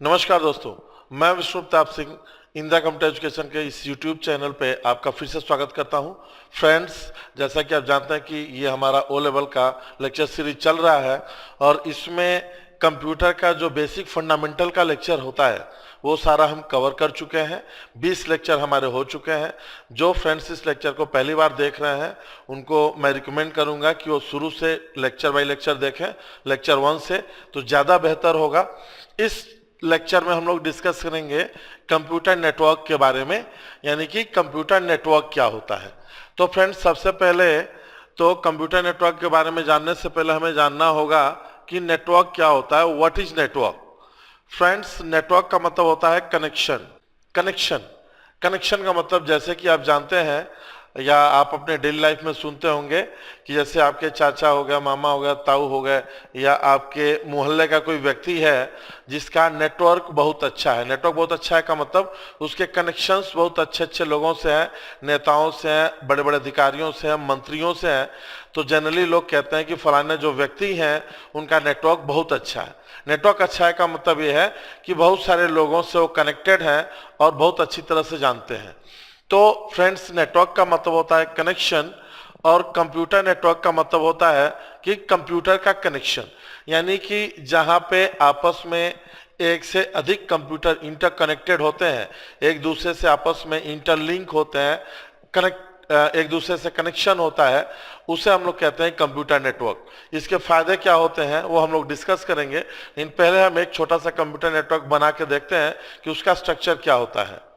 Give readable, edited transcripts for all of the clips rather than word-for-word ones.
नमस्कार दोस्तों, मैं विष्णु प्रताप सिंह इंदिरा कंप्यूटर एजुकेशन के इस यूट्यूब चैनल पे आपका फिर से स्वागत करता हूं। फ्रेंड्स, जैसा कि आप जानते हैं कि ये हमारा ओ लेवल का लेक्चर सीरीज चल रहा है और इसमें कंप्यूटर का जो बेसिक फंडामेंटल का लेक्चर होता है वो सारा हम कवर कर चुके हैं। 20 लेक्चर हमारे हो चुके हैं। जो फ्रेंड्स इस लेक्चर को पहली बार देख रहे हैं उनको मैं रिकमेंड करूंगा कि वो शुरू से लेक्चर बाय लेक्चर देखें, लेक्चर 1 से, तो ज़्यादा बेहतर होगा। इस लेक्चर में हम लोग डिस्कस करेंगे कंप्यूटर नेटवर्क के बारे में, यानी कि कंप्यूटर नेटवर्क क्या होता है। तो फ्रेंड्स, सबसे पहले तो कंप्यूटर नेटवर्क के बारे में जानने से पहले हमें जानना होगा कि नेटवर्क क्या होता है। What is network? Friends, network का मतलब होता है कनेक्शन। कनेक्शन का मतलब, जैसे कि आप जानते हैं या आप अपने डेली लाइफ में सुनते होंगे कि जैसे आपके चाचा हो गया, मामा हो गया, ताऊ हो गए, या आपके मोहल्ले का कोई व्यक्ति है जिसका नेटवर्क बहुत अच्छा है। नेटवर्क बहुत अच्छा है का मतलब उसके कनेक्शंस बहुत अच्छे अच्छे लोगों से हैं, नेताओं से हैं, बड़े बड़े अधिकारियों से हैं, मंत्रियों से हैं। तो जनरली लोग कहते हैं कि फलाने जो व्यक्ति हैं उनका नेटवर्क बहुत अच्छा है। नेटवर्क अच्छा है का मतलब ये है कि बहुत सारे लोगों से वो कनेक्टेड हैं और बहुत अच्छी तरह से जानते हैं। तो फ्रेंड्स, नेटवर्क का मतलब होता है कनेक्शन, और कंप्यूटर नेटवर्क का मतलब होता है कि कंप्यूटर का कनेक्शन, यानी कि जहां पे आपस में एक से अधिक कंप्यूटर इंटरकनेक्टेड होते हैं, एक दूसरे से आपस में इंटरलिंक होते हैं, एक दूसरे से कनेक्शन होता है, उसे हम लोग कहते हैं कंप्यूटर नेटवर्क। इसके फायदे क्या होते हैं वो हम लोग डिस्कस करेंगे, लेकिन पहले हम एक छोटा सा कंप्यूटर नेटवर्क बना के देखते हैं कि उसका स्ट्रक्चर क्या होता है।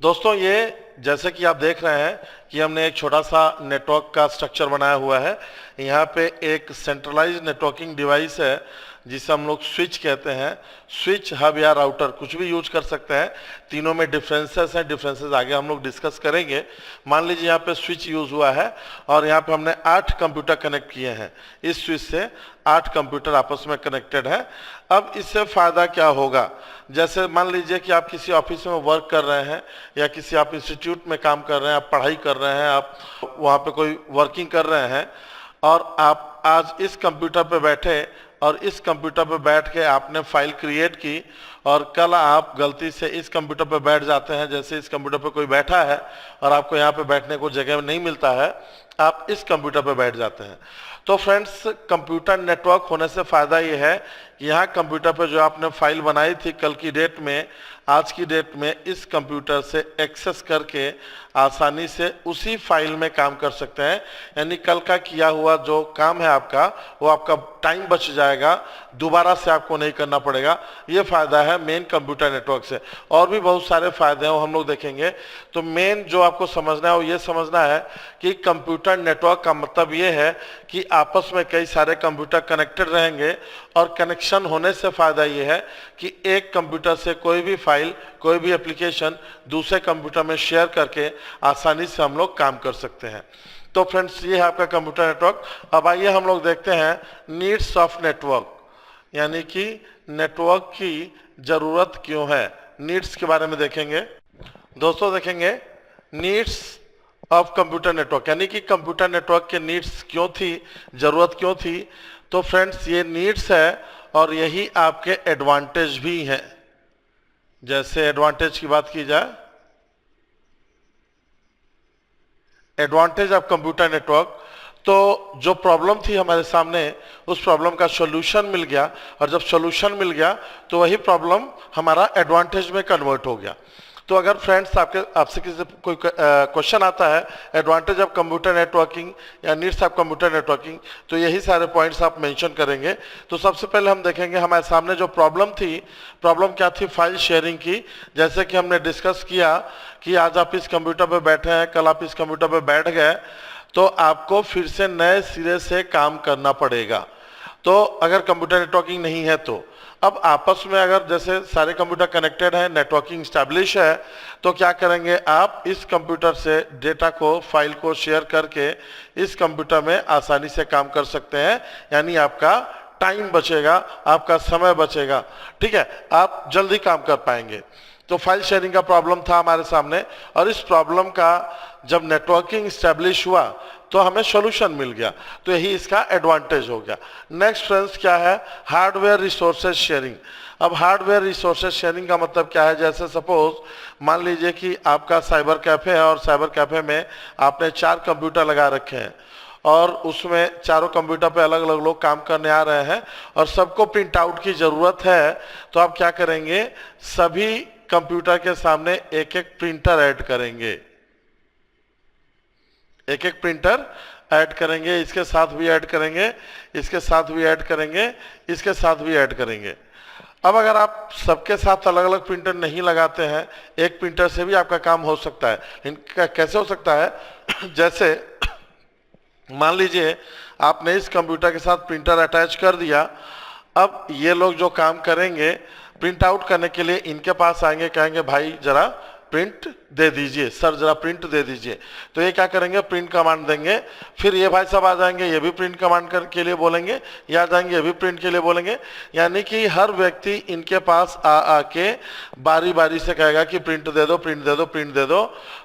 दोस्तों, ये जैसे कि आप देख रहे हैं कि हमने एक छोटा सा नेटवर्क का स्ट्रक्चर बनाया हुआ है। यहाँ पे एक सेंट्रलाइज्ड नेटवर्किंग डिवाइस है जिसे हम लोग स्विच कहते हैं। स्विच, हब या राउटर कुछ भी यूज कर सकते हैं। तीनों में डिफरेंसेस हैं, डिफरेंसेस आगे हम लोग डिस्कस करेंगे। मान लीजिए यहाँ पे स्विच यूज हुआ है और यहाँ पे हमने 8 कंप्यूटर कनेक्ट किए हैं। इस स्विच से 8 कंप्यूटर आपस में कनेक्टेड है। अब इससे फायदा क्या होगा? जैसे मान लीजिए कि आप किसी ऑफिस में वर्क कर रहे हैं या किसी आप इंस्टीट्यूट में काम कर रहे हैं, आप पढ़ाई कर रहे हैं, आप वहाँ पे कोई वर्किंग कर रहे हैं और आप आज इस कंप्यूटर पे बैठे और इस कंप्यूटर पे बैठ के आपने फाइल क्रिएट की और कल आप गलती से इस कंप्यूटर पे बैठ जाते हैं। जैसे इस कंप्यूटर पे कोई बैठा है और आपको यहाँ पे बैठने को जगह नहीं मिलता है, आप इस कंप्यूटर पे बैठ जाते हैं। तो फ्रेंड्स, कंप्यूटर नेटवर्क होने से फायदा ये है कि यहाँ कंप्यूटर पे जो आपने फाइल बनाई थी कल की डेट में, आज की डेट में इस कंप्यूटर से एक्सेस करके आसानी से उसी फाइल में काम कर सकते हैं। यानी कल का किया हुआ जो काम है आपका, वो आपका टाइम बच जाएगा, दोबारा से आपको नहीं करना पड़ेगा। ये फायदा है मेन कंप्यूटर नेटवर्क से। और भी बहुत सारे फायदे हैं वो हम लोग देखेंगे। तो मेन जो आपको समझना है वो ये समझना है कि कंप्यूटर नेटवर्क का मतलब ये है कि आपस में कई सारे कंप्यूटर कनेक्टेड रहेंगे, और कनेक्शन होने से फायदा ये है कि एक कंप्यूटर से कोई भी फाइल, कोई भी एप्लीकेशन दूसरे कंप्यूटर में शेयर करके आसानी से हम लोग काम कर सकते हैं। तो फ्रेंड्स, ये है आपका कंप्यूटर नेटवर्क। अब आइए हम लोग देखते हैं नीड्स ऑफ नेटवर्क, यानी कि नेटवर्क की जरूरत क्यों है। नीड्स के बारे में देखेंगे दोस्तों। देखेंगे नीड्स ऑफ कंप्यूटर नेटवर्क, यानी कि कंप्यूटर नेटवर्क के नीड्स क्यों थी, जरूरत क्यों थी। तो फ्रेंड्स, ये नीड्स है और यही आपके एडवांटेज भी हैं। जैसे एडवांटेज की बात की जाए, एडवांटेज ऑफ कंप्यूटर नेटवर्क, तो जो प्रॉब्लम थी हमारे सामने उस प्रॉब्लम का सॉल्यूशन मिल गया, और जब सॉल्यूशन मिल गया तो वही प्रॉब्लम हमारा एडवांटेज में कन्वर्ट हो गया। तो अगर फ्रेंड्स आपसे किसी कोई क्वेश्चन आता है एडवांटेज ऑफ कंप्यूटर नेटवर्किंग या नीड्स ऑफ कंप्यूटर नेटवर्किंग, तो यही सारे पॉइंट्स आप मेंशन करेंगे। तो सबसे पहले हम देखेंगे हमारे सामने जो प्रॉब्लम थी, प्रॉब्लम क्या थी? फाइल शेयरिंग की। जैसे कि हमने डिस्कस किया कि आज आप इस कंप्यूटर पर बैठे हैं, कल आप इस कंप्यूटर पर बैठ गए, तो आपको फिर से नए सिरे से काम करना पड़ेगा। तो अगर कंप्यूटर नेटवर्किंग नहीं है तो अब आपस में अगर जैसे सारे कंप्यूटर कनेक्टेड हैं, नेटवर्किंग स्टैब्लिश है, तो क्या करेंगे आप इस कंप्यूटर से डेटा को, फाइल को शेयर करके इस कंप्यूटर में आसानी से काम कर सकते हैं। यानी आपका टाइम बचेगा, आपका समय बचेगा, ठीक है, आप जल्दी काम कर पाएंगे। तो फाइल शेयरिंग का प्रॉब्लम था हमारे सामने, और इस प्रॉब्लम का जब नेटवर्किंग स्टैब्लिश हुआ तो हमें सॉल्यूशन मिल गया। तो यही इसका एडवांटेज हो गया। नेक्स्ट फ्रेंड्स क्या है, हार्डवेयर रिसोर्सेज शेयरिंग। अब हार्डवेयर रिसोर्सेज शेयरिंग का मतलब क्या है, जैसे सपोज मान लीजिए कि आपका साइबर कैफे है और साइबर कैफे में आपने 4 कंप्यूटर लगा रखे हैं और उसमें चारों कंप्यूटर पे अलग अलग लोग काम करने आ रहे हैं और सबको प्रिंट आउट की जरूरत है। तो आप क्या करेंगे, सभी कंप्यूटर के सामने एक एक प्रिंटर ऐड करेंगे, एक एक प्रिंटर ऐड करेंगे, इसके साथ भी ऐड करेंगे, इसके साथ भी ऐड करेंगे, इसके साथ भी ऐड करेंगे। अब अगर आप सबके साथ अलग अलग प्रिंटर नहीं लगाते हैं, एक प्रिंटर से भी आपका काम हो सकता है। इनका कैसे हो सकता है, जैसे मान लीजिए आपने इस कंप्यूटर के साथ प्रिंटर अटैच कर दिया। अब ये लोग जो काम करेंगे प्रिंट आउट करने के लिए इनके पास आएंगे, कहेंगे भाई जरा प्रिंट दे दीजिए, सर जरा प्रिंट दे दीजिए। तो ये क्या करेंगे, प्रिंट कमांड देंगे। फिर ये भाई सब आ जाएंगे, ये भी प्रिंट कमांड के लिए बोलेंगे, ये आ जाएंगे, ये भी प्रिंट के लिए बोलेंगे। यानी कि हर व्यक्ति इनके पास आके बारी बारी से कहेगा कि प्रिंट दे दो, प्रिंट दे दो, प्रिंट दे दो।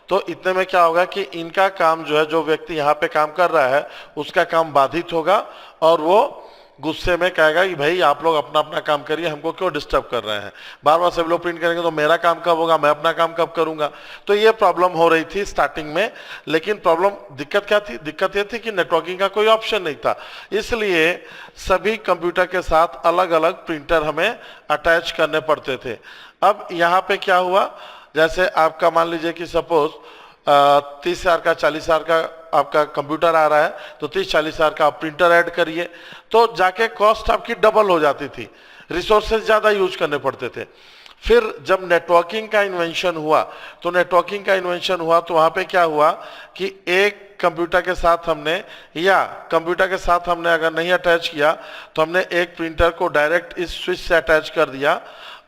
तो इतने में क्या होगा कि इनका काम जो है, जो व्यक्ति यहाँ पे काम कर रहा है उसका काम बाधित होगा और वो गुस्से में कहेगा कि भाई आप लोग अपना अपना काम करिए, हमको क्यों डिस्टर्ब कर रहे हैं, बार बार सब लोग प्रिंट करेंगे तो मेरा काम कब होगा, मैं अपना काम कब करूंगा। तो ये प्रॉब्लम हो रही थी स्टार्टिंग में। लेकिन प्रॉब्लम, दिक्कत क्या थी, दिक्कत ये थी कि नेटवर्किंग का कोई ऑप्शन नहीं था, इसलिए सभी कंप्यूटर के साथ अलग अलग प्रिंटर हमें अटैच करने पड़ते थे। अब यहाँ पे क्या हुआ, जैसे आपका मान लीजिए कि सपोज 30,000 का 40,000 का आपका कंप्यूटर आ रहा है, तो 30-40,000 का आप प्रिंटर ऐड करिए, तो जाके कॉस्ट आपकी डबल हो जाती थी, रिसोर्सेज ज़्यादा यूज करने पड़ते थे। फिर जब नेटवर्किंग का इन्वेंशन हुआ, तो नेटवर्किंग का इन्वेंशन हुआ तो वहाँ पे क्या हुआ कि एक कंप्यूटर के साथ हमने, या कंप्यूटर के साथ हमने अगर नहीं अटैच किया तो हमने एक प्रिंटर को डायरेक्ट इस स्विच से अटैच कर दिया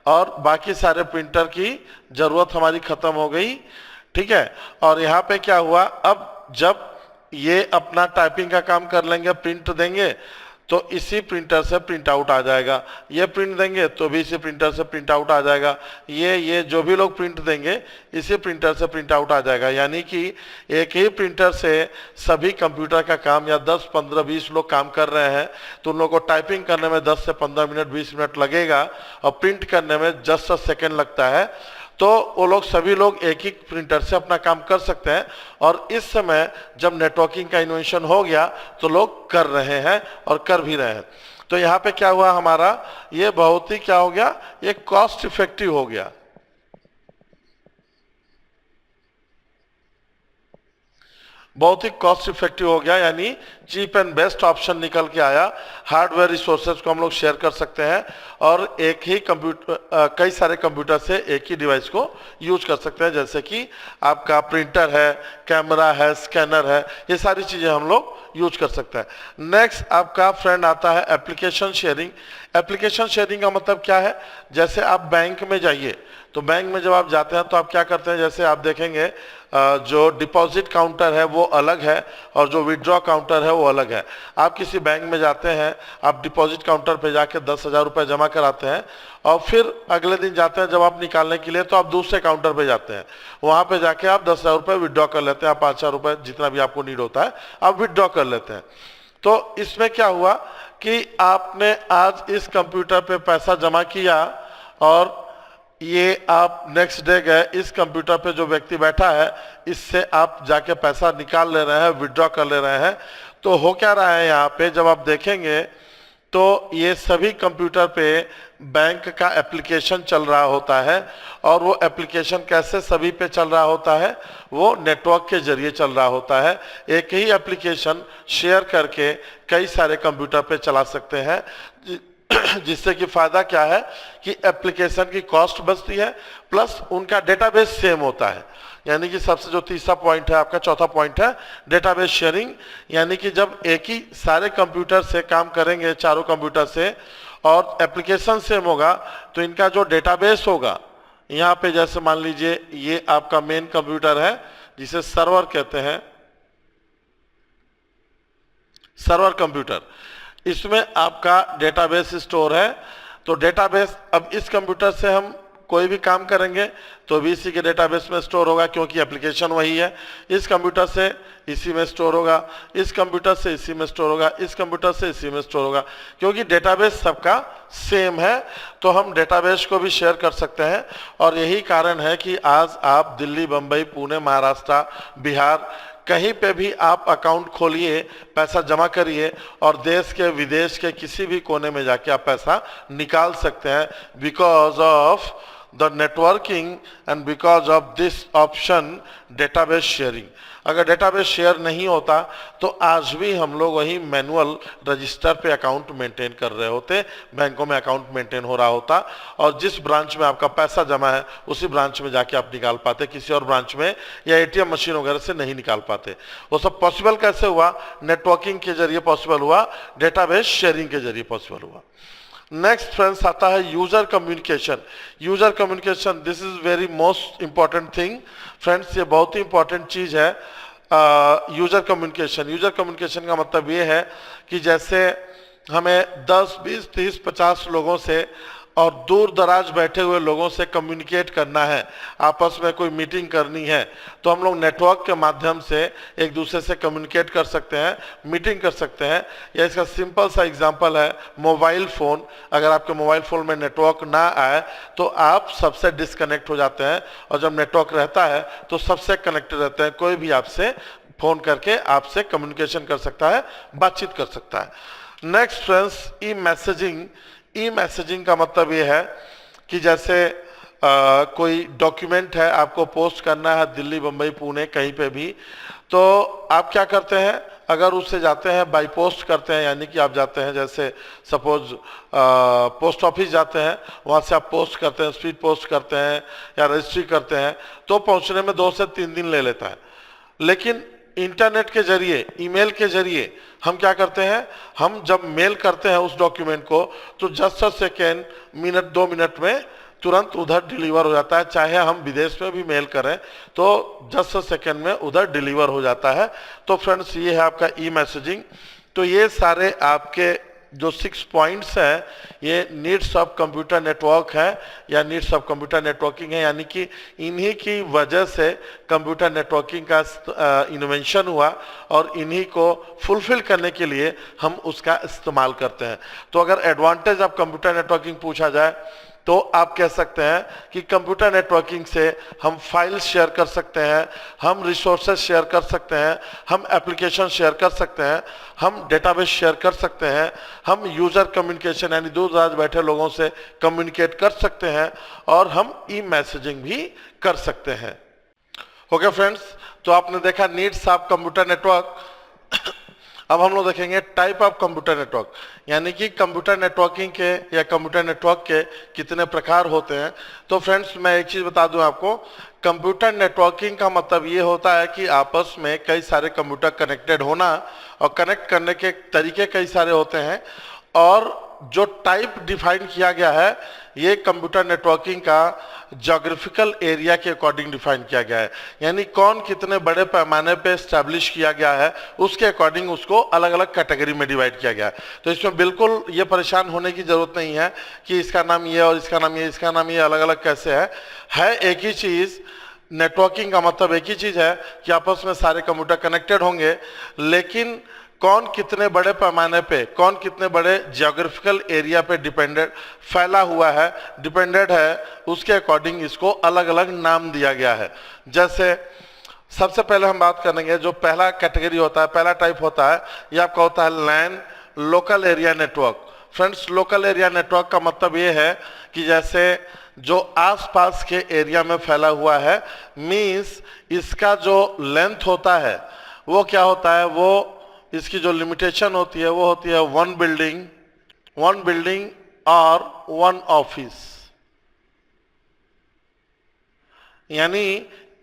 और बाकी सारे प्रिंटर की ज़रूरत हमारी ख़त्म हो गई। ठीक है, और यहाँ पे क्या हुआ, अब जब ये अपना टाइपिंग का काम कर लेंगे, प्रिंट देंगे, तो इसी प्रिंटर से प्रिंट आउट आ जाएगा। ये प्रिंट देंगे तो भी इसी प्रिंटर से प्रिंट आउट आ जाएगा। ये जो भी लोग प्रिंट देंगे इसी प्रिंटर से प्रिंट आउट आ जाएगा। यानी कि एक ही प्रिंटर से सभी कंप्यूटर का काम, या 10, 15, 20 लोग काम कर रहे हैं तो उन लोगों को टाइपिंग करने में 10 से 15 मिनट, 20 मिनट लगेगा और प्रिंट करने में 10 सेकेंड लगता है। तो वो लोग, सभी लोग एक ही प्रिंटर से अपना काम कर सकते हैं। और इस समय जब नेटवर्किंग का इन्वेंशन हो गया तो लोग कर रहे हैं और कर भी रहे हैं। तो यहाँ पे क्या हुआ हमारा, ये बहुत ही क्या हो गया, ये कॉस्ट इफेक्टिव हो गया। बहुत ही कॉस्ट इफेक्टिव हो गया, यानी चीप एंड बेस्ट ऑप्शन निकल के आया। हार्डवेयर रिसोर्सेज को हम लोग शेयर कर सकते हैं और एक ही कंप्यूटर, कई सारे कंप्यूटर से एक ही डिवाइस को यूज कर सकते हैं। जैसे कि आपका प्रिंटर है, कैमरा है, स्कैनर है, ये सारी चीज़ें हम लोग यूज कर सकते हैं। नेक्स्ट आपका फ्रेंड आता है एप्लीकेशन शेयरिंग। एप्लीकेशन शेयरिंग का मतलब क्या है, जैसे आप बैंक में जाइए, तो बैंक में जब आप जाते हैं तो आप क्या करते हैं, जैसे आप देखेंगे जो डिपॉजिट काउंटर है वो अलग है और जो विड्रॉ काउंटर है वो अलग है। आप किसी बैंक में जाते हैं, आप डिपॉजिट काउंटर पे जाके 10,000 रुपये जमा कराते हैं और फिर अगले दिन जाते हैं जब आप निकालने के लिए, तो आप दूसरे काउंटर पे जाते हैं, वहाँ पे जाके आप 10,000 रुपये विड्रॉ कर लेते हैं। आप 5,000 रुपये जितना भी आपको नीड होता है आप विड्रॉ कर लेते हैं। तो इसमें क्या हुआ कि आपने आज इस कंप्यूटर पे पैसा जमा किया और ये आप नेक्स्ट डे गए, इस कंप्यूटर पे जो व्यक्ति बैठा है इससे आप जाके पैसा निकाल ले रहे हैं, विड्रॉ कर ले रहे हैं। तो हो क्या रहा है यहाँ पे, जब आप देखेंगे तो ये सभी कंप्यूटर पे बैंक का एप्लीकेशन चल रहा होता है और वो एप्लीकेशन कैसे सभी पे चल रहा होता है, वो नेटवर्क के जरिए चल रहा होता है। एक ही एप्लीकेशन शेयर करके कई सारे कंप्यूटर पे चला सकते हैं, जिससे कि फायदा क्या है कि एप्लीकेशन की कॉस्ट बचती है, प्लस उनका डेटाबेस सेम होता है। यानी कि सबसे जो तीसरा पॉइंट है, आपका चौथा पॉइंट है डेटाबेस शेयरिंग। यानी कि जब एक ही सारे कंप्यूटर से काम करेंगे, चारों कंप्यूटर से, और एप्लीकेशन सेम होगा, तो इनका जो डेटाबेस होगा, यहाँ पे जैसे मान लीजिए ये आपका मेन कंप्यूटर है जिसे सर्वर कहते हैं, सर्वर कंप्यूटर, इसमें आपका डेटाबेस स्टोर है। तो डेटाबेस, अब इस कंप्यूटर से हम कोई भी काम करेंगे तो भी इसी के डेटाबेस में स्टोर होगा, क्योंकि एप्लीकेशन वही है। इस कंप्यूटर से इसी में स्टोर होगा, इस कंप्यूटर से इसी में स्टोर होगा, इस कंप्यूटर से इसी में स्टोर होगा, क्योंकि डेटाबेस सबका सेम है। तो हम डेटाबेस को भी शेयर कर सकते हैं। और यही कारण है कि आज आप दिल्ली, बंबई, पुणे, महाराष्ट्र, बिहार, कहीं पे भी आप अकाउंट खोलिए, पैसा जमा करिए और देश के विदेश के किसी भी कोने में जाके आप पैसा निकाल सकते हैं, because of the networking and because of this option database sharing. अगर डेटाबेस शेयर नहीं होता तो आज भी हम लोग वही मैनुअल रजिस्टर पे अकाउंट मेंटेन कर रहे होते, बैंकों में अकाउंट मेंटेन हो रहा होता, और जिस ब्रांच में आपका पैसा जमा है उसी ब्रांच में जाके आप निकाल पाते, किसी और ब्रांच में या एटीएम मशीन वगैरह से नहीं निकाल पाते। वो सब पॉसिबल कैसे हुआ? नेटवर्किंग के जरिए पॉसिबल हुआ, डेटाबेस शेयरिंग के जरिए पॉसिबल हुआ। नेक्स्ट फ्रेंड्स आता है user communication. User communication, this is very most important thing friends, ये बहुत ही इंपॉर्टेंट चीज है यूजर कम्युनिकेशन। यूजर कम्युनिकेशन का मतलब ये है कि जैसे हमें 10, 20, 30, 50 लोगों से और दूर दराज बैठे हुए लोगों से कम्युनिकेट करना है, आपस में कोई मीटिंग करनी है, तो हम लोग नेटवर्क के माध्यम से एक दूसरे से कम्युनिकेट कर सकते हैं, मीटिंग कर सकते हैं। या इसका सिंपल सा एग्जांपल है मोबाइल फ़ोन। अगर आपके मोबाइल फ़ोन में नेटवर्क ना आए तो आप सबसे डिस्कनेक्ट हो जाते हैं, और जब नेटवर्क रहता है तो सबसे कनेक्टेड रहते हैं। कोई भी आपसे फ़ोन करके आपसे कम्युनिकेशन कर सकता है, बातचीत कर सकता है। नेक्स्ट फ्रेंड्स, ई मैसेजिंग। ई मैसेजिंग का मतलब ये है कि जैसे कोई डॉक्यूमेंट है, आपको पोस्ट करना है दिल्ली, बम्बई, पुणे, कहीं पे भी, तो आप क्या करते हैं? अगर उससे जाते हैं बाई पोस्ट करते हैं, यानी कि आप जाते हैं जैसे सपोज पोस्ट ऑफिस जाते हैं, वहाँ से आप पोस्ट करते हैं, स्पीड पोस्ट करते हैं या रजिस्ट्री करते हैं, तो पहुँचने में 2 से 3 दिन ले लेता है। लेकिन इंटरनेट के जरिए, ईमेल के जरिए हम क्या करते हैं? हम जब मेल करते हैं उस डॉक्यूमेंट को तो just a second, minute 2 minute में तुरंत उधर डिलीवर हो जाता है। चाहे हम विदेश में भी मेल करें तो जस्ट अ सेकेंड में उधर डिलीवर हो जाता है। तो फ्रेंड्स, ये है आपका ई मैसेजिंग। तो ये सारे आपके जो 6 पॉइंट्स हैं, ये नीड्स ऑफ कंप्यूटर नेटवर्क है या नीड्स ऑफ कंप्यूटर नेटवर्किंग है, यानी कि इन्हीं की वजह से कंप्यूटर नेटवर्किंग का इन्वेंशन हुआ और इन्हीं को फुलफिल करने के लिए हम उसका इस्तेमाल करते हैं। तो अगर एडवांटेज ऑफ कंप्यूटर नेटवर्किंग पूछा जाए तो आप कह सकते हैं कि कंप्यूटर नेटवर्किंग से हम फाइल शेयर कर सकते हैं, हम रिसोर्सेज शेयर कर सकते हैं, हम एप्लीकेशन शेयर कर सकते हैं, हम डेटाबेस शेयर कर सकते हैं, हम यूजर कम्युनिकेशन यानी दूर दराज बैठे लोगों से कम्युनिकेट कर सकते हैं, और हम ई मैसेजिंग भी कर सकते हैं। ओके फ्रेंड्स, तो आपने देखा नीड्स ऑफ कंप्यूटर नेटवर्क। अब हम लोग देखेंगे टाइप ऑफ कंप्यूटर नेटवर्क, यानी कि कंप्यूटर नेटवर्किंग के या कंप्यूटर नेटवर्क के कितने प्रकार होते हैं। तो फ्रेंड्स, मैं एक चीज़ बता दूं आपको, कंप्यूटर नेटवर्किंग का मतलब ये होता है कि आपस में कई सारे कंप्यूटर कनेक्टेड होना, और कनेक्ट करने के तरीके कई सारे होते हैं, और जो टाइप डिफाइन किया गया है ये कंप्यूटर नेटवर्किंग का ज्योग्राफिकल एरिया के अकॉर्डिंग डिफाइन किया गया है, यानी कौन कितने बड़े पैमाने पे एस्टैब्लिश किया गया है उसके अकॉर्डिंग उसको अलग अलग कैटेगरी में डिवाइड किया गया है। तो इसमें बिल्कुल ये परेशान होने की जरूरत नहीं है कि इसका नाम ये और इसका नाम ये, इसका नाम ये, अलग अलग कैसे है एक ही चीज़। नेटवर्किंग का मतलब एक ही चीज़ है कि आपस में सारे कंप्यूटर कनेक्टेड होंगे, लेकिन कौन कितने बड़े पैमाने पे, कौन कितने बड़े जियोग्राफिकल एरिया पे डिपेंडेंट फैला हुआ है, डिपेंडेंट है, उसके अकॉर्डिंग इसको अलग अलग नाम दिया गया है। जैसे सबसे पहले हम बात करेंगे, जो पहला कैटेगरी होता है, पहला टाइप होता है, ये आपका होता है LAN, local area network. Friends, local area network का मतलब ये है कि जैसे जो आसपास के एरिया में फैला हुआ है, मीन्स इसका जो लेंथ होता है वो क्या होता है, वो इसकी जो लिमिटेशन होती है वो होती है 1 बिल्डिंग और 1 ऑफिस, यानी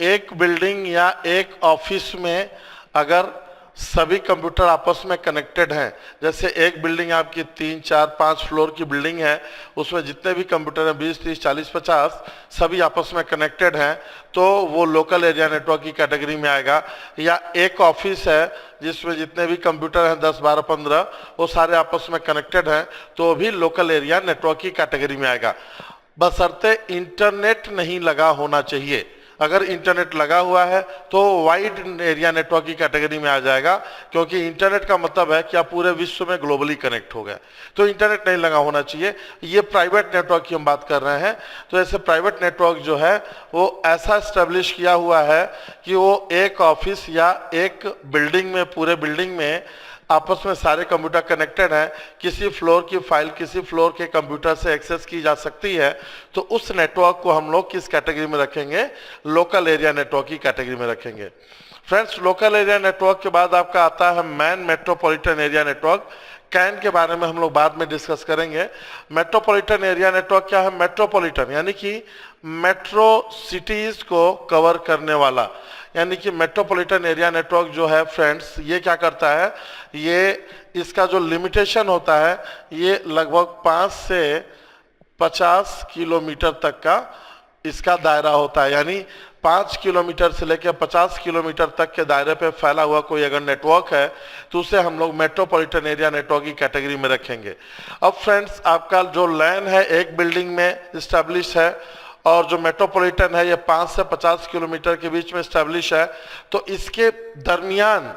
एक बिल्डिंग या एक ऑफिस में अगर सभी कंप्यूटर आपस में कनेक्टेड हैं, जैसे एक बिल्डिंग आपकी 3, 4, 5 फ्लोर की बिल्डिंग है, उसमें जितने भी कंप्यूटर हैं 20, 30, 40, 50 सभी आपस में कनेक्टेड हैं, तो वो लोकल एरिया नेटवर्क की कैटेगरी में आएगा। या एक ऑफिस है जिसमें जितने भी कंप्यूटर हैं 10, 12, 15 वो सारे आपस में कनेक्टेड हैं, तो भी लोकल एरिया नेटवर्क की कैटेगरी में आएगा। बशर्ते इंटरनेट नहीं लगा होना चाहिए। अगर इंटरनेट लगा हुआ है तो वाइड एरिया नेटवर्क की कैटेगरी में आ जाएगा, क्योंकि इंटरनेट का मतलब है कि आप पूरे विश्व में ग्लोबली कनेक्ट हो गए। तो इंटरनेट नहीं लगा होना चाहिए। ये प्राइवेट नेटवर्क की हम बात कर रहे हैं। तो ऐसे प्राइवेट नेटवर्क जो है वो ऐसा स्टेब्लिश किया हुआ है कि वो एक ऑफिस या एक बिल्डिंग में, पूरे बिल्डिंग में आपस में सारे कंप्यूटर कनेक्टेड हैं, किसी फ्लोर की फाइल किसी फ्लोर के कंप्यूटर से एक्सेस की जा सकती है। तो उस नेटवर्क को हम लोग किस कैटेगरी में रखेंगे? लोकल एरिया नेटवर्क की कैटेगरी में रखेंगे। फ्रेंड्स, लोकल एरिया नेटवर्क के बाद आपका आता है man metropolitan area network. Can के बारे में हम लोग बाद में डिस्कस करेंगे। मेट्रोपॉलिटन एरिया नेटवर्क क्या है? मेट्रोपॉलिटन यानी कि मेट्रो सिटीज को कवर करने वाला, यानी कि मेट्रोपॉलिटन एरिया नेटवर्क जो है फ्रेंड्स, ये क्या करता है, ये इसका जो लिमिटेशन होता है ये लगभग 5 से 50 किलोमीटर तक का इसका दायरा होता है। यानी 5 किलोमीटर से लेकर 50 किलोमीटर तक के दायरे पे फैला हुआ कोई अगर नेटवर्क है तो उसे हम लोग मेट्रोपॉलिटन एरिया नेटवर्क की कैटेगरी में रखेंगे। अब फ्रेंड्स, आपका जो लैन है एक बिल्डिंग में स्टैब्लिश है और जो मेट्रोपॉलिटन है ये 5 से 50 किलोमीटर के बीच में स्टैब्लिश है। तो इसके दरमियान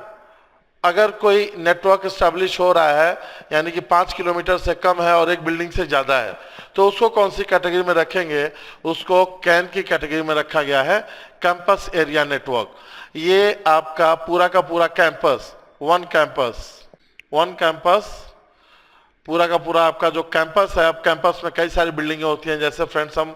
अगर कोई नेटवर्क स्टैब्लिश हो रहा है, यानी कि 5 किलोमीटर से कम है और एक बिल्डिंग से ज़्यादा है, तो उसको कौन सी कैटेगरी में रखेंगे? उसको कैन की कैटेगरी में रखा गया है, कैंपस एरिया नेटवर्क। ये आपका पूरा का पूरा कैंपस, वन कैंपस, पूरा का पूरा आपका जो कैंपस है। अब कैंपस में कई सारी बिल्डिंगें होती हैं। जैसे फ्रेंड्स, हम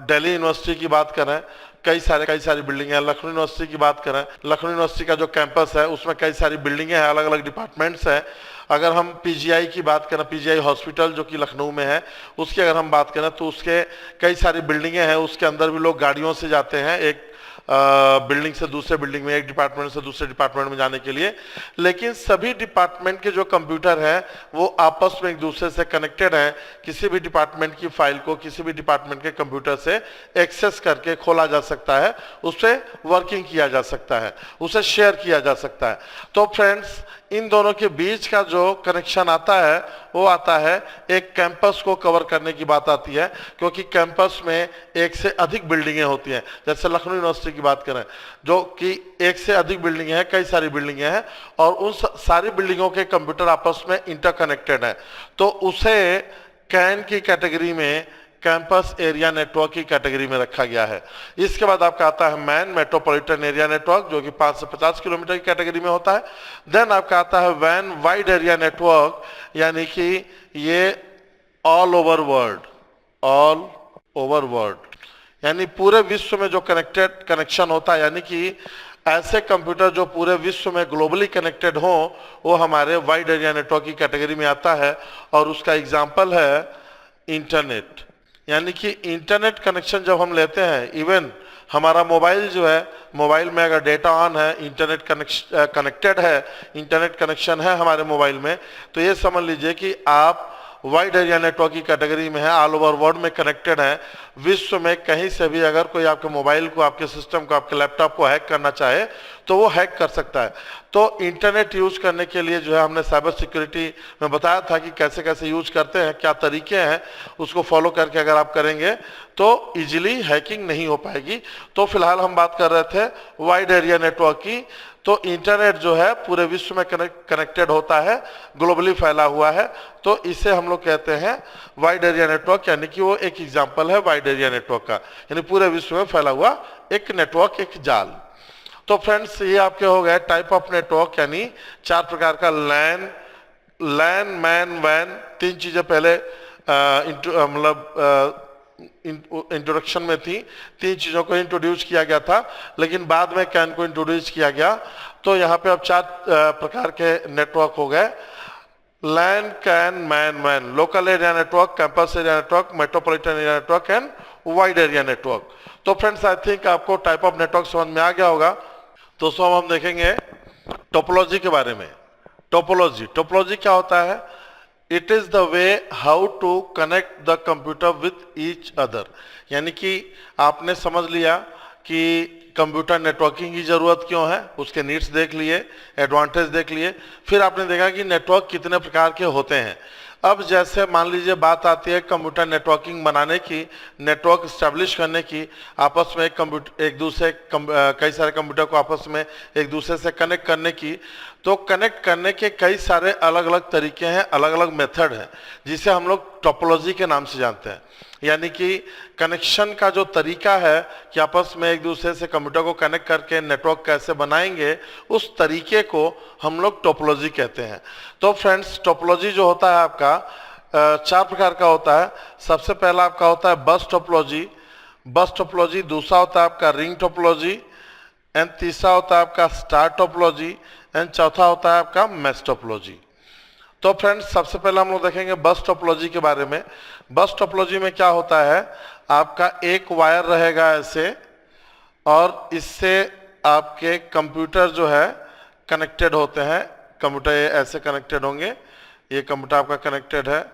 दिल्ली यूनिवर्सिटी की बात करें, कई सारी बिल्डिंगें हैं। लखनऊ यूनिवर्सिटी की बात करें, लखनऊ यूनिवर्सिटी का जो कैंपस है उसमें कई सारी बिल्डिंगें हैं, अलग अलग डिपार्टमेंट्स हैं। अगर हम पीजीआई की बात करें, पीजीआई हॉस्पिटल जो कि लखनऊ में है, उसकी अगर हम बात करें तो उसके कई सारी बिल्डिंगें हैं। उसके अंदर भी लोग गाड़ियों से जाते हैं, एक बिल्डिंग से दूसरे बिल्डिंग में, एक डिपार्टमेंट से दूसरे डिपार्टमेंट में जाने के लिए। लेकिन सभी डिपार्टमेंट के जो कंप्यूटर हैं वो आपस में एक दूसरे से कनेक्टेड हैं। किसी भी डिपार्टमेंट की फाइल को किसी भी डिपार्टमेंट के कंप्यूटर से एक्सेस करके खोला जा सकता है, उस पर वर्किंग किया जा सकता है, उसे शेयर किया जा सकता है। तो फ्रेंड्स, इन दोनों के बीच का जो कनेक्शन आता है वो आता है एक कैंपस को कवर करने की बात आती है, क्योंकि कैंपस में एक से अधिक बिल्डिंगें होती हैं। जैसे लखनऊ यूनिवर्सिटी की बात करें जो कि एक से अधिक बिल्डिंगें हैं, कई सारी बिल्डिंगें हैं और उन सारी बिल्डिंगों के कंप्यूटर आपस में इंटरकनेक्टेड है, तो उसे कैन की कैटेगरी में, कैंपस एरिया नेटवर्क की कैटेगरी में रखा गया है। इसके बाद आपका आता है मैन मेट्रोपॉलिटन एरिया नेटवर्क जो कि 5 से 50 किलोमीटर की कैटेगरी में होता है। देन आपका आता है वैन वाइड एरिया नेटवर्क, यानी कि ये ऑल ओवर वर्ल्ड, यानी पूरे विश्व में जो कनेक्शन होता है, यानी कि ऐसे कंप्यूटर जो पूरे विश्व में ग्लोबली कनेक्टेड हो, वो हमारे वाइड एरिया नेटवर्क की कैटेगरी में आता है। और उसका एग्जाम्पल है इंटरनेट। यानी कि इंटरनेट कनेक्शन जब हम लेते हैं, इवन हमारा मोबाइल जो है, मोबाइल में अगर डेटा ऑन है, इंटरनेट कनेक्टेड है, इंटरनेट कनेक्शन है हमारे मोबाइल में, तो ये समझ लीजिए कि आप वाइड एरिया नेटवर्क की कैटेगरी में है, ऑल ओवर वर्ल्ड में कनेक्टेड है। विश्व में कहीं से भी अगर कोई आपके मोबाइल को, आपके सिस्टम को, आपके लैपटॉप को हैक करना चाहे तो वो हैक कर सकता है। तो इंटरनेट यूज करने के लिए जो है, हमने साइबर सिक्योरिटी में बताया था कि कैसे कैसे यूज करते हैं, क्या तरीके हैं, उसको फॉलो करके अगर आप करेंगे तो इजीली हैकिंग नहीं हो पाएगी। तो फिलहाल हम बात कर रहे थे वाइड एरिया नेटवर्क की। तो इंटरनेट जो है पूरे विश्व में कनेक्टेड होता है, ग्लोबली फैला हुआ है, तो इसे हम लोग कहते हैं वाइड एरिया नेटवर्क, यानी कि वो एक एग्जांपल है वाइड एरिया नेटवर्क का, यानी पूरे विश्व में फैला हुआ एक नेटवर्क, एक जाल। तो फ्रेंड्स, ये आपके हो गए टाइप ऑफ नेटवर्क, यानी 4 प्रकार का। लैन, मैन, वैन, 3 चीजें पहले मतलब इंट्रोडक्शन में थी, 3 चीजों को इंट्रोड्यूस किया गया था, लेकिन बाद में कैन को इंट्रोड्यूस किया गया। तो यहाँ पे अब 4 प्रकार के नेटवर्क हो गए, लैन, कैन, मैन, वैन, local area network, campus area network, metropolitan area network and wide area network. तो फ्रेंड्स, आई थिंक आपको टाइप ऑफ नेटवर्क समझ में आ गया होगा। दोस्तों, अब हम देखेंगे टोपोलॉजी के बारे में। टोपोलॉजी क्या होता है? It is the way how to connect the computer with each other, यानी कि आपने समझ लिया कि कंप्यूटर नेटवर्किंग की जरूरत क्यों है, उसके नीड्स देख लिए, एडवांटेज देख लिए, फिर आपने देखा कि नेटवर्क कितने प्रकार के होते हैं। अब जैसे मान लीजिए बात आती है कंप्यूटर नेटवर्किंग बनाने की, नेटवर्क स्टैब्लिश करने की, आपस में कई सारे कंप्यूटर को आपस में एक दूसरे से कनेक्ट करने की। तो कनेक्ट करने के कई सारे अलग अलग तरीके हैं, अलग अलग मेथड हैं, जिसे हम लोग टोपोलॉजी के नाम से जानते हैं। यानी कि कनेक्शन का जो तरीका है कि आपस में एक दूसरे से कंप्यूटर को कनेक्ट करके नेटवर्क कैसे बनाएंगे, उस तरीके को हम लोग टोपोलॉजी कहते हैं। तो फ्रेंड्स, टोपोलॉजी जो होता है आपका 4 प्रकार का होता है। सबसे पहला आपका होता है बस टोपोलॉजी, दूसरा होता है आपका रिंग टोपोलॉजी, एंड तीसरा होता है आपका स्टार टोपोलॉजी, एंड चौथा होता है आपका मैश टोपोलॉजी। तो फ्रेंड्स, सबसे पहले हम लोग देखेंगे बस टोपोलॉजी के बारे में। बस टोपोलॉजी में क्या होता है, आपका एक वायर रहेगा ऐसे, और इससे आपके कंप्यूटर जो है कनेक्टेड होते हैं। कंप्यूटर ये ऐसे कनेक्टेड होंगे। ये कंप्यूटर आपका कनेक्टेड है,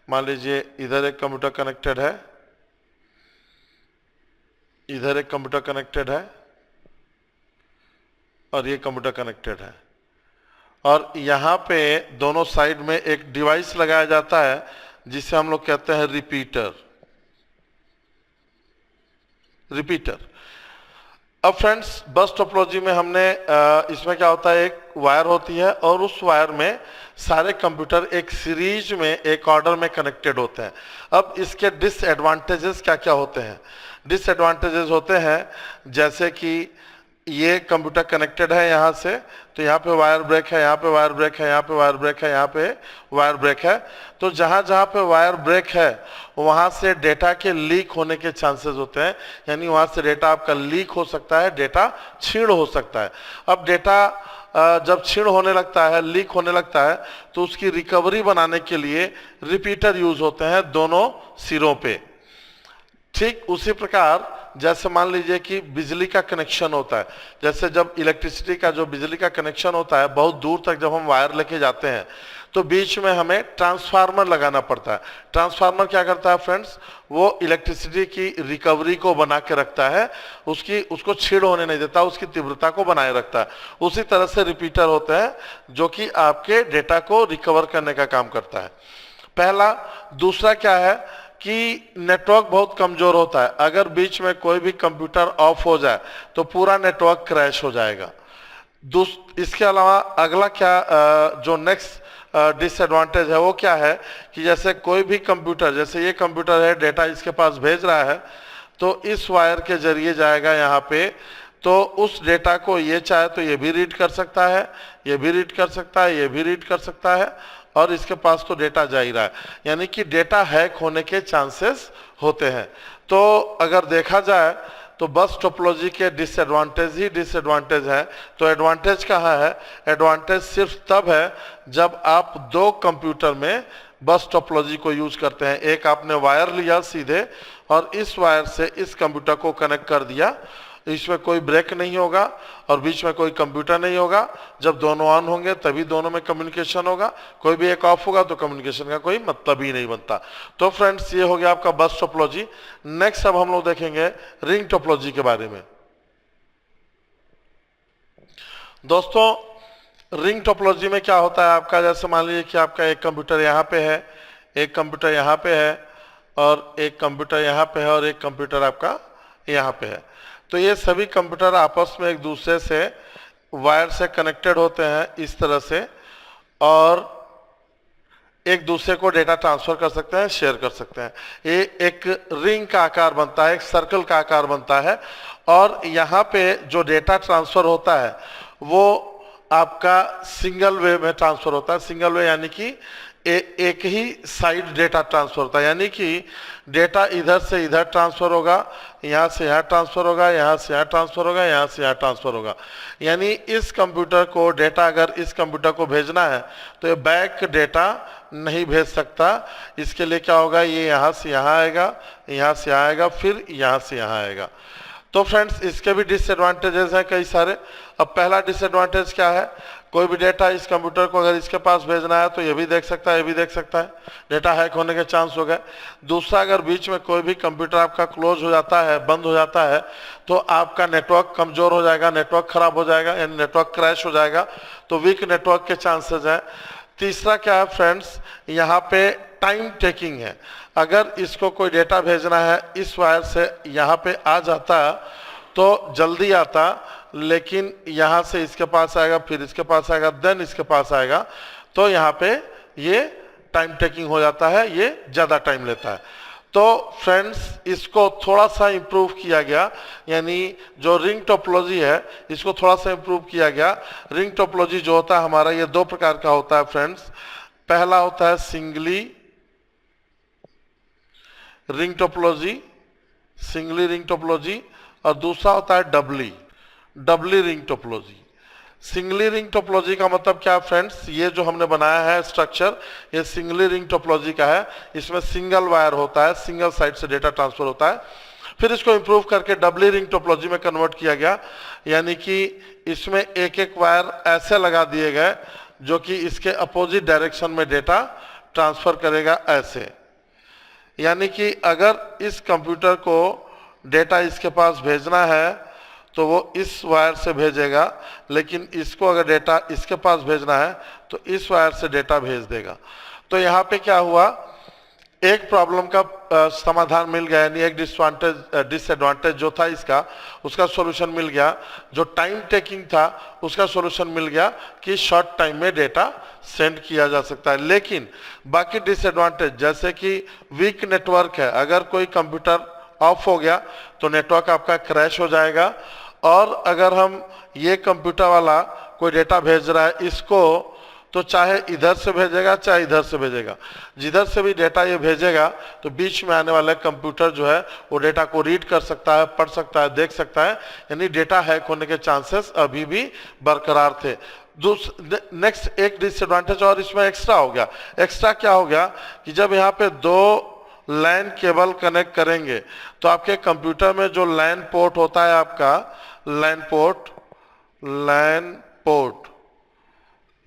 मान लीजिए इधर एक कंप्यूटर कनेक्टेड है, इधर एक कंप्यूटर कनेक्टेड है, और ये कंप्यूटर कनेक्टेड है। और यहाँ पे दोनों साइड में एक डिवाइस लगाया जाता है जिसे हम लोग कहते हैं रिपीटर। अब फ्रेंड्स, बस टोपोलॉजी में हमने इसमें क्या होता है, एक वायर होती है और उस वायर में सारे कंप्यूटर एक सीरीज में एक ऑर्डर में कनेक्टेड होते हैं। अब इसके डिसएडवांटेजेस क्या क्या होते हैं? डिसएडवांटेजेस होते हैं जैसे कि ये कंप्यूटर कनेक्टेड है यहाँ से, तो यहाँ पे वायर ब्रेक है, यहाँ पे वायर ब्रेक है, यहाँ पे वायर ब्रेक है, यहाँ पे वायर ब्रेक है। तो जहाँ जहाँ पे वायर ब्रेक है वहाँ से डेटा के लीक होने के चांसेस होते हैं। यानी वहाँ से डेटा आपका लीक हो सकता है, डेटा छीण हो सकता है। अब डेटा जब छीण होने लगता है, लीक होने लगता है, तो उसकी रिकवरी बनाने के लिए रिपीटर यूज होते हैं दोनों सिरों पे। ठीक उसी प्रकार जैसे मान लीजिए कि बिजली का कनेक्शन होता है, जैसे जब इलेक्ट्रिसिटी का जो बिजली का कनेक्शन होता है, बहुत दूर तक जब हम वायर लेके जाते हैं तो बीच में हमें ट्रांसफार्मर लगाना पड़ता है। ट्रांसफार्मर क्या करता है फ्रेंड्स, वो इलेक्ट्रिसिटी की रिकवरी को बना के रखता है, उसको छीड़ होने नहीं देता, उसकी तीव्रता को बनाए रखता है। उसी तरह से रिपीटर होते हैं जो कि आपके डेटा को रिकवर करने का काम करता है। पहला। दूसरा क्या है कि नेटवर्क बहुत कमजोर होता है। अगर बीच में कोई भी कंप्यूटर ऑफ हो जाए तो पूरा नेटवर्क क्रैश हो जाएगा। इसके अलावा अगला क्या जो नेक्स्ट डिसएडवांटेज है वो क्या है कि जैसे कोई भी कंप्यूटर, जैसे ये कंप्यूटर है, डेटा इसके पास भेज रहा है, तो इस वायर के जरिए जाएगा यहाँ पे, तो उस डेटा को ये चाहे तो ये भी रीड कर सकता है, ये भी रीड कर सकता है, ये भी रीड कर सकता है, और इसके पास तो डेटा जा ही रहा है। यानी कि डेटा हैक होने के चांसेस होते हैं। तो अगर देखा जाए तो बस टोपोलॉजी के डिसएडवांटेज ही डिसएडवांटेज है। तो एडवांटेज कहाँ है? एडवांटेज सिर्फ तब है जब आप दो कंप्यूटर में बस टोपोलॉजी को यूज करते हैं। एक आपने वायर लिया सीधे और इस वायर से इस कंप्यूटर को कनेक्ट कर दिया, इसमें कोई ब्रेक नहीं होगा और बीच में कोई कंप्यूटर नहीं होगा। जब दोनों ऑन होंगे तभी दोनों में कम्युनिकेशन होगा, कोई भी एक ऑफ होगा तो कम्युनिकेशन का कोई मतलब ही नहीं बनता। तो फ्रेंड्स, ये हो गया आपका बस टोपोलॉजी। नेक्स्ट अब हम लोग देखेंगे रिंग टोपोलॉजी के बारे में। दोस्तों, रिंग टोपोलॉजी में क्या होता है आपका, जैसे मान लीजिए कि आपका एक कंप्यूटर यहाँ पे है, एक कंप्यूटर यहाँ पे है, और एक कंप्यूटर यहाँ पे है, और एक कंप्यूटर आपका यहाँ पे है। तो ये सभी कंप्यूटर आपस में एक दूसरे से वायर से कनेक्टेड होते हैं इस तरह से, और एक दूसरे को डेटा ट्रांसफर कर सकते हैं, शेयर कर सकते हैं। ये एक रिंग का आकार बनता है, एक सर्कल का आकार बनता है, और यहाँ पे जो डेटा ट्रांसफर होता है वो आपका सिंगल वे में ट्रांसफर होता है। सिंगल वे यानी कि एक ही साइड डेटा ट्रांसफर होता है, यानी कि डेटा इधर से इधर ट्रांसफर होगा, यहाँ से यहाँ ट्रांसफर होगा, यहाँ से यहाँ ट्रांसफर होगा, यहाँ से यहाँ ट्रांसफर होगा। यानी इस कंप्यूटर को डेटा अगर इस कंप्यूटर को भेजना है तो ये बैक डेटा नहीं भेज सकता। इसके लिए क्या होगा, ये यहाँ से यहाँ आएगा, यहाँ से यहाँ आएगा, फिर यहाँ से यहाँ आएगा। तो फ्रेंड्स, इसके भी डिसएडवांटेजेस हैं कई सारे। अब पहला डिसएडवांटेज क्या है, कोई भी डेटा इस कंप्यूटर को अगर इसके पास भेजना है तो ये भी देख सकता है, ये भी देख सकता है, डेटा हैक होने के चांस हो गए। दूसरा, अगर बीच में कोई भी कंप्यूटर आपका क्लोज हो जाता है, बंद हो जाता है, तो आपका नेटवर्क कमजोर हो जाएगा, नेटवर्क खराब हो जाएगा, यानी नेटवर्क क्रैश हो जाएगा, तो वीक नेटवर्क के चांसेस हैं। तीसरा क्या है फ्रेंड्स, यहाँ पे टाइम टेकिंग है। अगर इसको कोई डेटा भेजना है इस वायर से यहाँ पे आ जाता तो जल्दी आता, लेकिन यहाँ से इसके पास आएगा, फिर इसके पास आएगा, देन इसके पास आएगा, तो यहाँ पे ये टाइम टेकिंग हो जाता है, ये ज़्यादा टाइम लेता है। तो फ्रेंड्स इसको थोड़ा सा इम्प्रूव किया गया, यानी जो रिंग टोपोलॉजी है इसको थोड़ा सा इम्प्रूव किया गया। रिंग टोपोलॉजी जो होता है हमारा, ये दो प्रकार का होता है फ्रेंड्स। पहला होता है singly ring topology, singly ring topology, और दूसरा होता है doubly ring topology. Singly ring topology का मतलब क्या है फ्रेंड्स, ये जो हमने बनाया है स्ट्रक्चर, ये सिंगली रिंग टोपोलॉजी का है। इसमें सिंगल वायर होता है, सिंगल साइड से डेटा ट्रांसफर होता है। फिर इसको इंप्रूव करके डबली रिंग टोपोलॉजी में कन्वर्ट किया गया, यानी कि इसमें एक एक वायर ऐसे लगा दिए गए जो कि इसके अपोजिट डायरेक्शन में डेटा ट्रांसफर करेगा ऐसे। यानी कि अगर इस कंप्यूटर को डेटा इसके पास भेजना है तो वो इस वायर से भेजेगा, लेकिन इसको अगर डेटा इसके पास भेजना है तो इस वायर से डेटा भेज देगा। तो यहाँ पे क्या हुआ, एक प्रॉब्लम का समाधान मिल गया, यानी एक डिसएडवांटेज जो था इसका, उसका सॉल्यूशन मिल गया। जो टाइम टेकिंग था उसका सॉल्यूशन मिल गया कि शॉर्ट टाइम में डेटा सेंड किया जा सकता है। लेकिन बाकी डिसएडवांटेज, जैसे कि वीक नेटवर्क है, अगर कोई कंप्यूटर ऑफ हो गया तो नेटवर्क आपका क्रैश हो जाएगा। और अगर हम ये कंप्यूटर वाला कोई डेटा भेज रहा है इसको, तो चाहे इधर से भेजेगा चाहे इधर से भेजेगा, जिधर से भी डेटा ये भेजेगा तो बीच में आने वाला कंप्यूटर जो है वो डेटा को रीड कर सकता है, पढ़ सकता है, देख सकता है, यानी डेटा हैक होने के चांसेस अभी भी बरकरार थे। नेक्स्ट एक डिसएडवांटेज और इसमें एक्स्ट्रा हो गया। एक्स्ट्रा क्या हो गया कि जब यहाँ पे दो लैन केबल कनेक्ट करेंगे तो आपके कंप्यूटर में जो लैन पोर्ट होता है, आपका लैन पोर्ट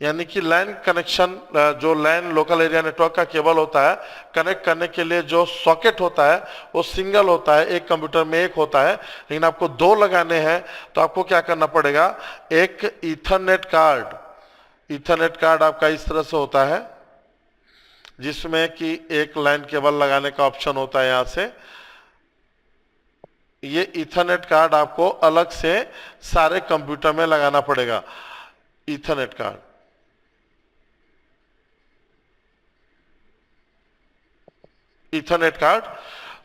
यानी कि लैन कनेक्शन, जो लैन लोकल एरिया नेटवर्क का केबल होता है, कनेक्ट करने के लिए जो सॉकेट होता है वो सिंगल होता है, एक कंप्यूटर में एक होता है। लेकिन आपको दो लगाने हैं तो आपको क्या करना पड़ेगा, एक ईथरनेट कार्ड आपका इस तरह से होता है, जिसमें कि एक लाइन केबल लगाने का ऑप्शन होता है। यहां से ये ईथरनेट कार्ड आपको अलग से सारे कंप्यूटर में लगाना पड़ेगा। ईथरनेट कार्ड,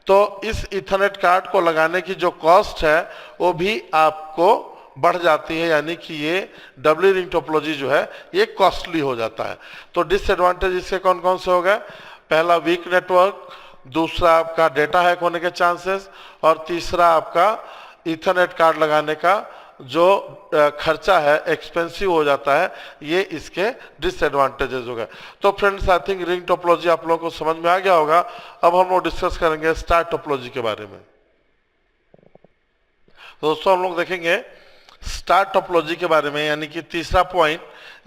तो इस ईथरनेट कार्ड को लगाने की जो कॉस्ट है वो भी आपको बढ़ जाती है, यानी कि ये डबली रिंग टोपोलॉजी जो है ये कॉस्टली हो जाता है। तो डिसएडवांटेज इसके कौन कौन से हो गए, पहला वीक नेटवर्क, दूसरा आपका डेटा हैक होने के चांसेस, और तीसरा आपका ईथरनेट कार्ड लगाने का जो खर्चा है, एक्सपेंसिव हो जाता है। ये इसके डिसएडवांटेजेस हो गए। तो friends I think ring topology आप लोगों को समझ में आ गया होगा। अब हम लोग डिस्कस करेंगे स्टार टोपोलॉजी के बारे में। दोस्तों हम लोग देखेंगे स्टार टोपोलॉजी के बारे में, यानी कि तीसरा point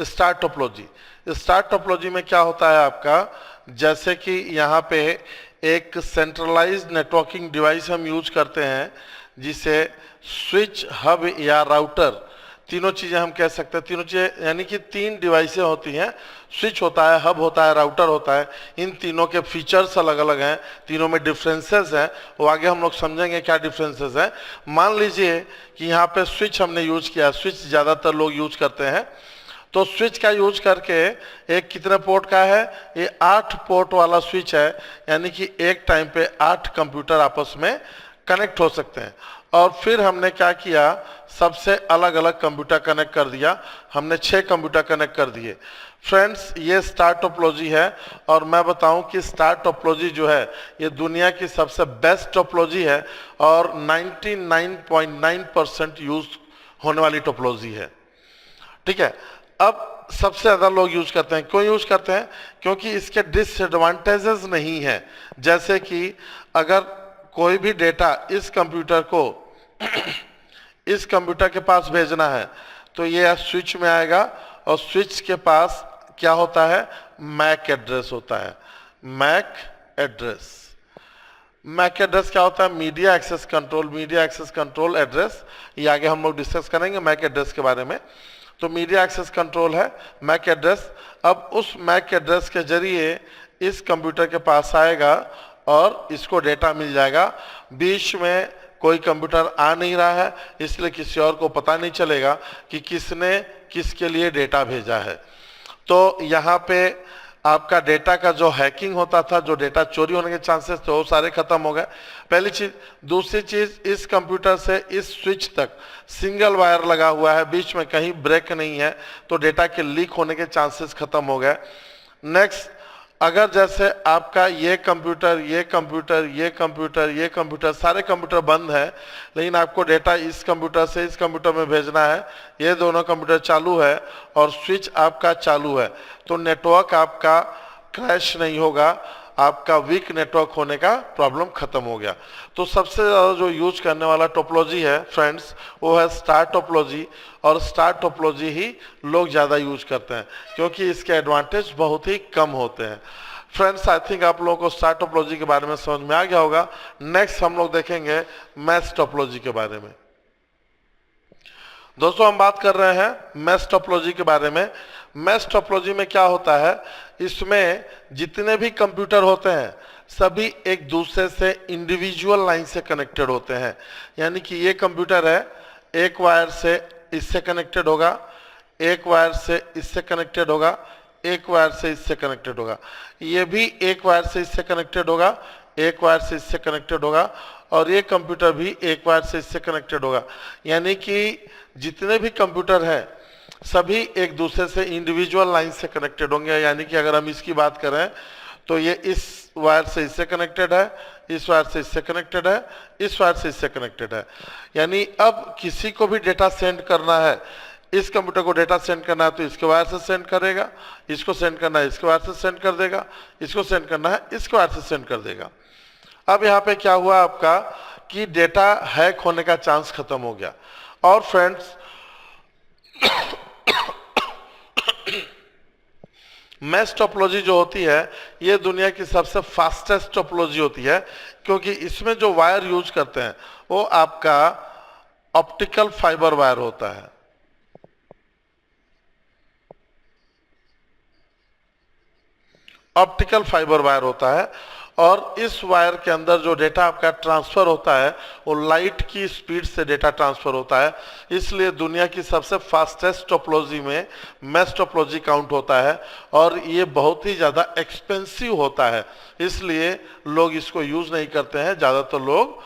star topology. Star topology में क्या होता है आपका, जैसे कि यहाँ पे एक सेंट्रलाइज्ड नेटवर्किंग डिवाइस हम यूज करते हैं, जिसे स्विच, हब या राउटर, तीनों चीजें हम कह सकते हैं। तीनों चीजें यानी कि तीन डिवाइसें होती हैं, स्विच होता है, हब होता है, राउटर होता है। इन तीनों के फीचर्स अलग अलग हैं, तीनों में डिफरेंसेस हैं, वो आगे हम लोग समझेंगे क्या डिफरेंसेस हैं। मान लीजिए कि यहाँ पे स्विच हमने यूज किया, स्विच ज़्यादातर लोग यूज करते हैं। तो स्विच का यूज करके एक कितने पोर्ट का है, ये 8 पोर्ट वाला स्विच है, यानी कि एक टाइम पे 8 कंप्यूटर आपस में कनेक्ट हो सकते हैं। और फिर हमने क्या किया, सबसे अलग अलग कंप्यूटर कनेक्ट कर दिया, हमने 6 कंप्यूटर कनेक्ट कर दिए। फ्रेंड्स ये स्टार टोपोलॉजी है, और मैं बताऊं कि स्टार टोपोलॉजी जो है ये दुनिया की सबसे बेस्ट टोपोलॉजी है और 99.9% यूज होने वाली टोपोलॉजी है। ठीक है, अब सबसे ज़्यादा लोग यूज करते हैं। क्यों यूज करते हैं, क्योंकि इसके डिसएडवांटेजेस नहीं है। जैसे कि अगर कोई भी डेटा इस कंप्यूटर को इस कंप्यूटर के पास भेजना है तो ये स्विच में आएगा, और स्विच के पास क्या होता है, मैक एड्रेस होता है। मैक एड्रेस क्या होता है, मीडिया एक्सेस कंट्रोल एड्रेस। ये आगे हम लोग डिस्कस करेंगे मैक एड्रेस के बारे में। तो मीडिया एक्सेस कंट्रोल है मैक एड्रेस। अब उस मैक एड्रेस के जरिए इस कंप्यूटर के पास आएगा और इसको डेटा मिल जाएगा। बीच में कोई कंप्यूटर आ नहीं रहा है, इसलिए किसी और को पता नहीं चलेगा कि किसने किसके लिए डेटा भेजा है। तो यहाँ पे आपका डेटा का जो हैकिंग होता था, जो डेटा चोरी होने के चांसेस थे, वो सारे खत्म हो गए, पहली चीज। दूसरी चीज, इस कंप्यूटर से इस स्विच तक सिंगल वायर लगा हुआ है, बीच में कहीं ब्रेक नहीं है, तो डेटा के लीक होने के चांसेस खत्म हो गए। नेक्स्ट, अगर जैसे आपका ये कंप्यूटर, ये कंप्यूटर, ये कंप्यूटर, ये कंप्यूटर, सारे कंप्यूटर बंद है, लेकिन आपको डेटा इस कंप्यूटर से इस कंप्यूटर में भेजना है, ये दोनों कंप्यूटर चालू है और स्विच आपका चालू है, तो नेटवर्क आपका क्रैश नहीं होगा, आपका वीक नेटवर्क होने का प्रॉब्लम खत्म हो गया। तो सबसे ज़्यादा जो यूज करने वाला टोपोलॉजी है फ्रेंड्स, वो है स्टार टोपोलॉजी, और स्टार टोपोलॉजी ही लोग ज़्यादा यूज करते हैं क्योंकि इसके एडवांटेज बहुत ही कम होते हैं। फ्रेंड्स, आई थिंक आप लोगों को स्टार टोपोलॉजी के बारे में समझ में आ गया होगा। नेक्स्ट हम लोग देखेंगे मैश टोपोलॉजी के बारे में। दोस्तों, हम बात कर रहे हैं मैश टोपोलॉजी के बारे में। मैश टोपोलॉजी में क्या होता है, इसमें जितने भी कंप्यूटर होते हैं सभी एक दूसरे से इंडिविजुअल लाइन से कनेक्टेड होते हैं। यानी कि ये कंप्यूटर है, एक वायर से इससे कनेक्टेड होगा, एक वायर से इससे कनेक्टेड होगा, एक वायर से इससे कनेक्टेड होगा, ये भी एक वायर से इससे कनेक्टेड होगा, एक वायर से इससे कनेक्टेड होगा, और ये कंप्यूटर भी एक वायर से इससे कनेक्टेड होगा। यानी कि जितने भी कंप्यूटर हैं सभी एक दूसरे से इंडिविजुअल लाइन से कनेक्टेड होंगे। यानी कि अगर हम इसकी बात करें तो ये इस वायर से इससे कनेक्टेड है, इस वायर से इससे कनेक्टेड है, इस वायर से इससे कनेक्टेड है। यानी अब किसी को भी डेटा सेंड करना है, इस कंप्यूटर को डेटा सेंड करना है तो इसके वायर से सेंड करेगा, इसको सेंड करना है इसके वायर से सेंड कर देगा, इसको सेंड करना है इसके वायर से सेंड कर देगा। अब यहाँ पे क्या हुआ आपका कि डेटा हैक होने का चांस खत्म हो गया। और फ्रेंड्स, मैश टोपोलॉजी जो होती है ये दुनिया की सबसे फास्टेस्ट टोपोलॉजी होती है क्योंकि इसमें जो वायर यूज करते हैं वो आपका ऑप्टिकल फाइबर वायर होता है। ऑप्टिकल फाइबर वायर होता है और इस वायर के अंदर जो डेटा आपका ट्रांसफर होता है वो लाइट की स्पीड से डेटा ट्रांसफर होता है। इसलिए दुनिया की सबसे फास्टेस्ट टोपोलॉजी में मैश टोपोलॉजी काउंट होता है और ये बहुत ही ज़्यादा एक्सपेंसिव होता है, इसलिए लोग इसको यूज़ नहीं करते हैं। ज़्यादातर लोग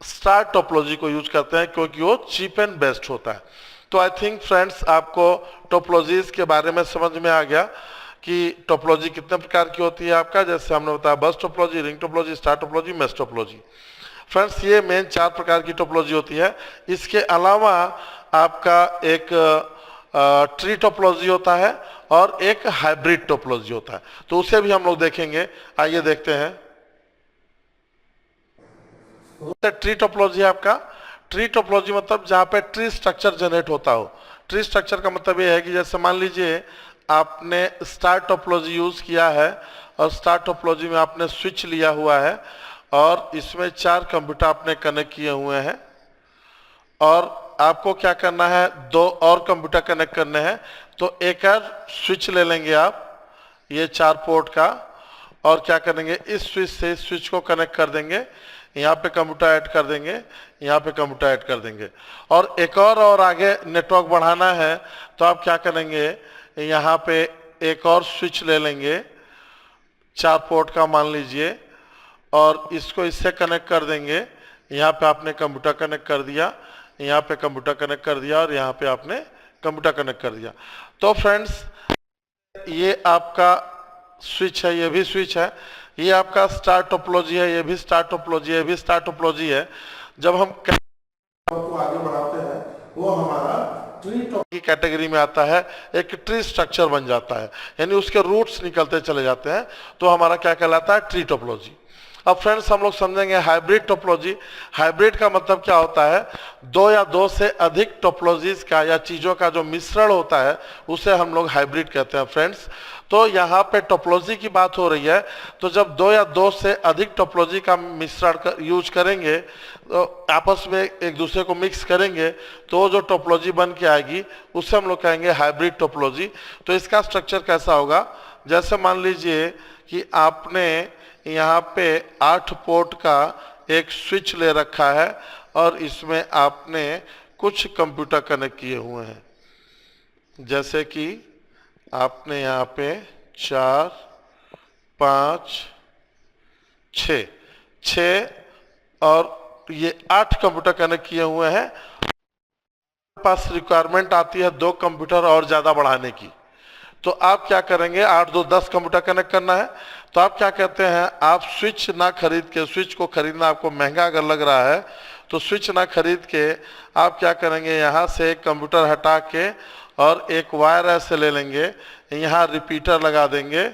स्टार टोपोलॉजी को यूज करते हैं क्योंकि वो चीप एंड बेस्ट होता है। तो आई थिंक फ्रेंड्स, आपको टोपोलॉजीज के बारे में समझ में आ गया कि टोपोलॉजी कितने प्रकार की होती है आपका। जैसे हमने बताया बस topology, ring topology, star topology, mesh topology. Friends, ये मेन 4 प्रकार की टोपोलॉजी होती है। इसके अलावा आपका एक ट्री टोपोलॉजी होता है और एक हाइब्रिड टोपोलॉजी होता है, तो उसे भी हम लोग देखेंगे। आइए देखते हैं। ट्री टोपोलॉजी है आपका। ट्री टोपोलॉजी मतलब जहाँ पे ट्री स्ट्रक्चर जनरेट होता हो। ट्री स्ट्रक्चर का मतलब ये है कि जैसे मान लीजिए आपने स्टार टोपोलॉजी यूज किया है और स्टार टोपोलॉजी में आपने स्विच लिया हुआ है और इसमें 4 कंप्यूटर आपने कनेक्ट किए हुए हैं और आपको क्या करना है, 2 और कंप्यूटर कनेक्ट करने हैं। तो एक और स्विच ले लेंगे आप, ये 4 पोर्ट का, और क्या करेंगे, इस स्विच से इस स्विच को कनेक्ट कर देंगे, यहाँ पे कंप्यूटर ऐड कर देंगे, यहाँ पे कंप्यूटर ऐड कर देंगे। और एक और आगे नेटवर्क बढ़ाना है तो आप क्या करेंगे, यहाँ पे एक और स्विच ले लेंगे 4 पोर्ट का मान लीजिए, और इसको इससे कनेक्ट कर देंगे। यहाँ पे आपने कंप्यूटर कनेक्ट कर दिया, यहाँ पे कंप्यूटर कनेक्ट कर दिया और यहाँ पे आपने कंप्यूटर कनेक्ट कर दिया। तो फ्रेंड्स, ये आपका स्विच है, ये भी स्विच है, ये आपका स्टार टोपोलॉजी है, ये भी स्टार टोपोलॉजी है, ये भी स्टार टोपोलॉजी है। जब हम को आगे बढ़ाते हैं वो हमारा ट्री की कैटेगरी में आता है, एक ट्री स्ट्रक्चर बन जाता है, यानी उसके रूट्स निकलते चले जाते हैं, तो हमारा क्या कहलाता है, ट्री टोपोलॉजी। अब फ्रेंड्स हम लोग समझेंगे हाइब्रिड टोपोलॉजी। हाइब्रिड का मतलब क्या होता है? दो या दो से अधिक टोपोलॉजीज का या चीजों का जो मिश्रण होता है उसे हम लोग हाइब्रिड कहते हैं फ्रेंड्स। तो यहाँ पे टोपोलॉजी की बात हो रही है, तो जब दो या दो से अधिक टोपोलॉजी का मिश्रण यूज करेंगे, तो आपस में एक दूसरे को मिक्स करेंगे, तो जो टोपोलॉजी बन के आएगी उसे हम लोग कहेंगे हाइब्रिड टोपोलॉजी। तो इसका स्ट्रक्चर कैसा होगा? जैसे मान लीजिए कि आपने यहाँ पे 8 पोर्ट का एक स्विच ले रखा है और इसमें आपने कुछ कंप्यूटर कनेक्ट किए हुए हैं। जैसे कि आपने यहाँ पे 4, 5, 6 और ये 8 कंप्यूटर कनेक्ट किए हुए हैं। पास रिक्वायरमेंट आती है 2 कंप्यूटर और ज्यादा बढ़ाने की, तो आप क्या करेंगे? 8 2 10 कंप्यूटर कनेक्ट करना है, तो आप क्या कहते हैं? आप स्विच ना खरीद के, स्विच को खरीदना आपको महंगा अगर लग रहा है तो स्विच ना खरीद के आप क्या करेंगे? यहाँ से एक कंप्यूटर हटा के और एक वायर ऐसे ले लेंगे, यहाँ रिपीटर लगा देंगे,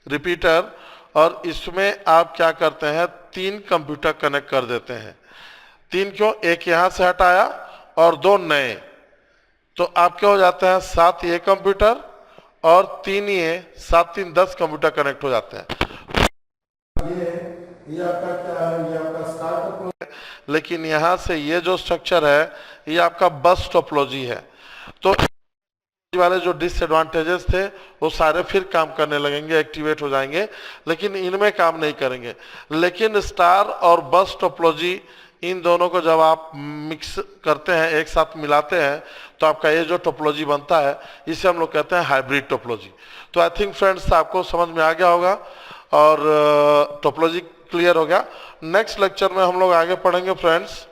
रिपीटर, और इसमें आप क्या करते हैं? 3 कंप्यूटर कनेक्ट कर देते हैं। 3 क्यों? एक यहां से हटाया और 2 नए, तो आपके हो जाते हैं 7 ये कंप्यूटर और 3 ये, 7 3 10 कंप्यूटर कनेक्ट हो जाते हैं। ये आपका क्या है? ये आपका स्टार टोपोलॉजी है, लेकिन यहां से ये जो स्ट्रक्चर है ये आपका बस टोपोलॉजी है। तो वाले जो डिसएडवांटेजेस थे वो सारे फिर काम करने लगेंगे, एक्टिवेट हो जाएंगे, लेकिन इनमें काम नहीं करेंगे। लेकिन स्टार और बस टोपोलॉजी, इन दोनों को जब आप मिक्स करते हैं, एक साथ मिलाते हैं, तो आपका ये जो टोपोलॉजी बनता है इसे हम लोग कहते हैं हाइब्रिड टोपोलॉजी। तो आई थिंक फ्रेंड्स आपको समझ में आ गया होगा और टोपोलॉजी क्लियर हो गया। नेक्स्ट लेक्चर में हम लोग आगे पढ़ेंगे फ्रेंड्स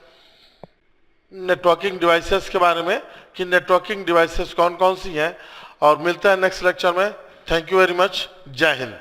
नेटवर्किंग डिवाइसेस के बारे में, कि नेटवर्किंग डिवाइसेस कौन कौन सी हैं, और मिलते हैं नेक्स्ट लेक्चर में। Thank you very much. जय हिंद।